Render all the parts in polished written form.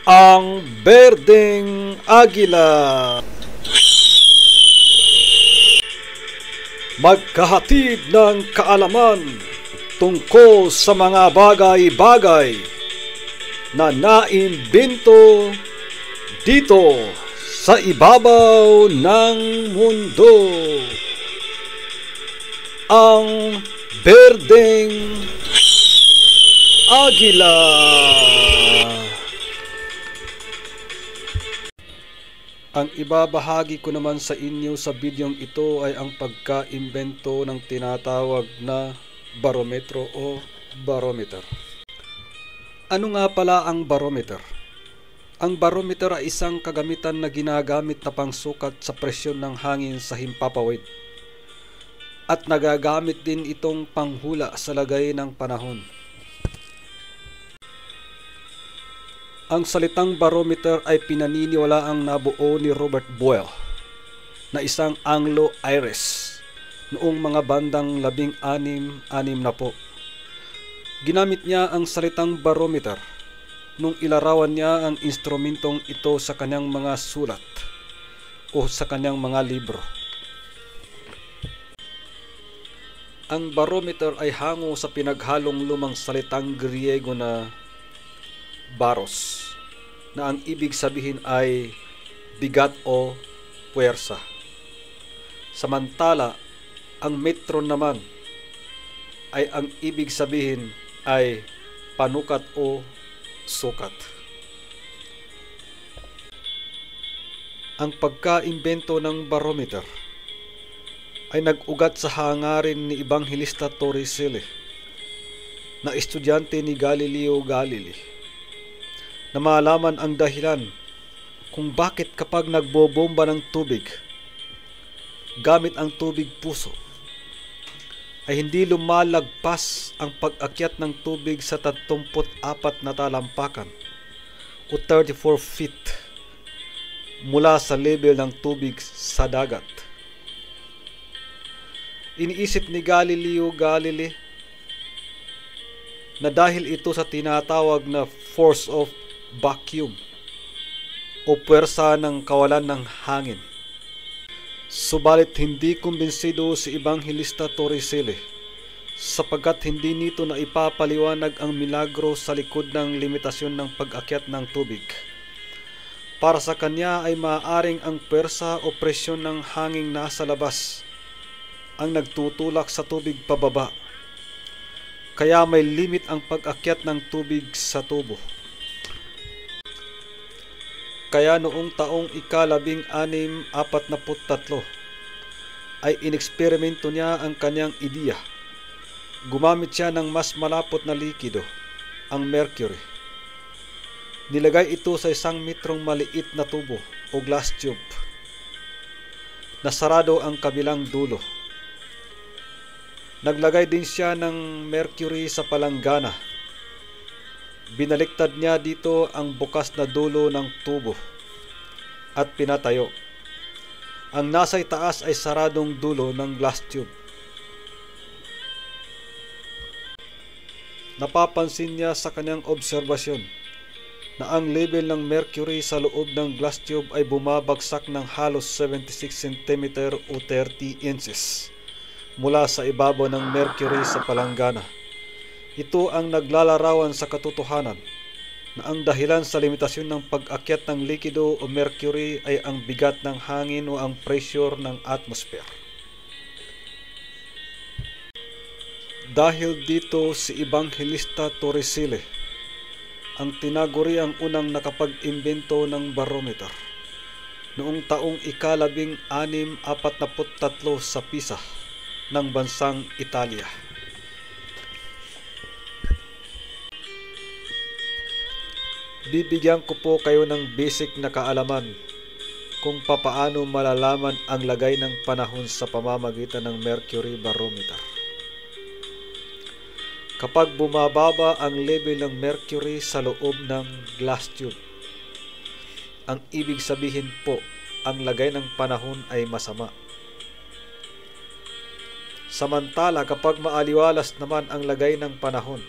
Ang Berdeng Agila. Magkahatid ng kaalaman tungkol sa mga bagay-bagay na naimbento dito sa ibabaw ng mundo. Ang Berdeng Agila. Ang ibabahagi ko naman sa inyo sa bidyong ito ay ang pagkaimbento ng tinatawag na barometro o barometer. Ano nga pala ang barometer? Ang barometer ay isang kagamitan na ginagamit na pangsukat sa presyon ng hangin sa himpapawid. At nagagamit din itong panghula sa lagay ng panahon. Ang salitang barometer ay pinaniniwalaang nabuo ni Robert Boyle na isang Anglo-Irish noong mga bandang 1660 na po. Ginamit niya ang salitang barometer nung ilarawan niya ang instrumentong ito sa kanyang mga sulat o sa kanyang mga libro. Ang barometer ay hango sa pinaghalong lumang salitang Griego na baros, na ang ibig sabihin ay bigat o puwersa. Samantala, ang metron naman ay ang ibig sabihin ay panukat o sukat. Ang pagkaimbento ng barometer ay nag-ugat sa hangarin ni Ebanghelista Torricelli na estudyante ni Galileo Galilei na malaman ang dahilan kung bakit kapag nagbobomba ng tubig gamit ang tubig puso ay hindi lumalagpas ang pag-akyat ng tubig sa 34 na talampakan o 34 feet mula sa level ng tubig sa dagat. Iniisip ni Galileo Galilei na dahil ito sa tinatawag na force of vacuum o puwersa ng kawalan ng hangin. Subalit hindi kumbinsido si Ebanghelista Torricelli sapagkat hindi nito na ipapaliwanag ang milagro sa likod ng limitasyon ng pag-akyat ng tubig. Para sa kanya ay maaaring ang puwersa o presyon ng hangin nasa labas ang nagtutulak sa tubig pababa. Kaya may limit ang pag-akyat ng tubig sa tubo. Kaya noong taong ika-1643 ay ineksperimento niya ang kanyang ideya. Gumamit siya ng mas malapot na likido, ang mercury. Nilagay ito sa 1 metrong maliit na tubo o glass tube. Nasarado ang kabilang dulo. Naglagay din siya ng mercury sa palanggana. Binaliktad niya dito ang bukas na dulo ng tubo at pinatayo. Ang nasa itaas ay saradong dulo ng glass tube. Napapansin niya sa kanyang obserbasyon na ang level ng mercury sa loob ng glass tube ay bumabagsak ng halos 76 cm o 30 inches mula sa ibabaw ng mercury sa palanggana. Ito ang naglalarawan sa katotohanan na ang dahilan sa limitasyon ng pag-akyat ng likido o mercury ay ang bigat ng hangin o ang pressure ng atmosphere. Dahil dito si Ebanghelista Torricelli ang tinaguri ang unang nakapag-imbento ng barometer noong taong ika-1643 sa Pisa ng bansang Italia. Bibigyan ko po kayo ng basic na kaalaman kung papaano malalaman ang lagay ng panahon sa pamamagitan ng mercury barometer. Kapag bumababa ang level ng mercury sa loob ng glass tube, ang ibig sabihin po ang lagay ng panahon ay masama. Samantala kapag maaliwalas naman ang lagay ng panahon,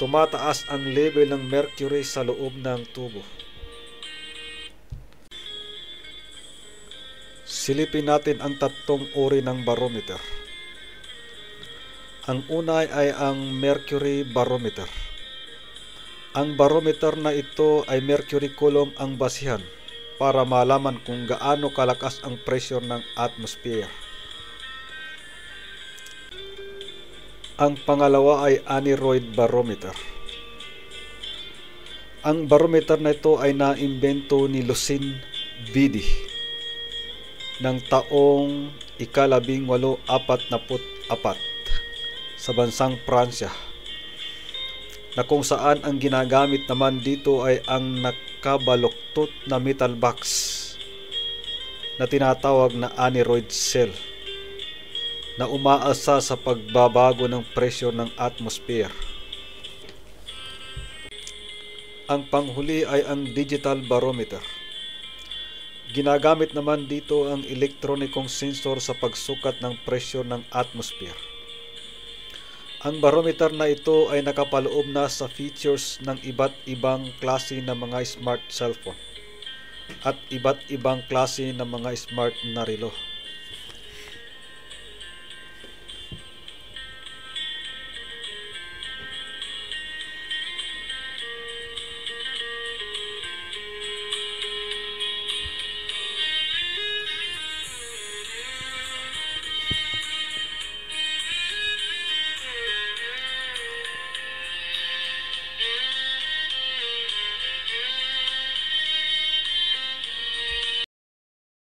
tumataas ang level ng mercury sa loob ng tubo. Silipin natin ang tatlong uri ng barometer. Ang una ay ang mercury barometer. Ang barometer na ito ay mercury column ang basihan para malaman kung gaano kalakas ang pressure ng atmosphere. Ang pangalawa ay aneroid barometer. Ang barometer na ito ay naimbento ni Lucien Bidi ng taong 1844 sa bansang Pransya, na kung saan ang ginagamit naman dito ay ang nakabaluktot na metal box na tinatawag na aneroid cell, na umaasa sa pagbabago ng presyo ng atmosphere. Ang panghuli ay ang digital barometer. Ginagamit naman dito ang elektronikong sensor sa pagsukat ng presyo ng atmosphere. Ang barometer na ito ay nakapaloob na sa features ng iba't ibang klase ng mga smart cellphone at iba't ibang klase ng mga smart na relo.